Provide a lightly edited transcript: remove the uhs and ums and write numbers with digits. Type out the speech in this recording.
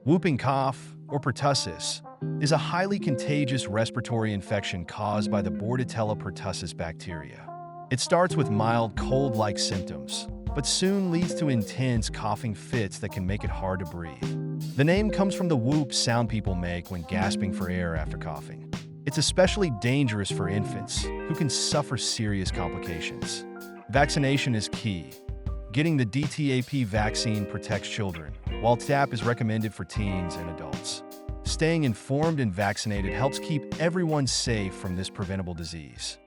Whooping cough, or pertussis, is a highly contagious respiratory infection caused by the Bordetella pertussis bacteria. It starts with mild cold-like symptoms, but soon leads to intense coughing fits that can make it hard to breathe. The name comes from the whoop sound people make when gasping for air after coughing. It's especially dangerous for infants, who can suffer serious complications. Vaccination is key. Getting the DTaP vaccine protects children, while TAP is recommended for teens and adults. Staying informed and vaccinated helps keep everyone safe from this preventable disease.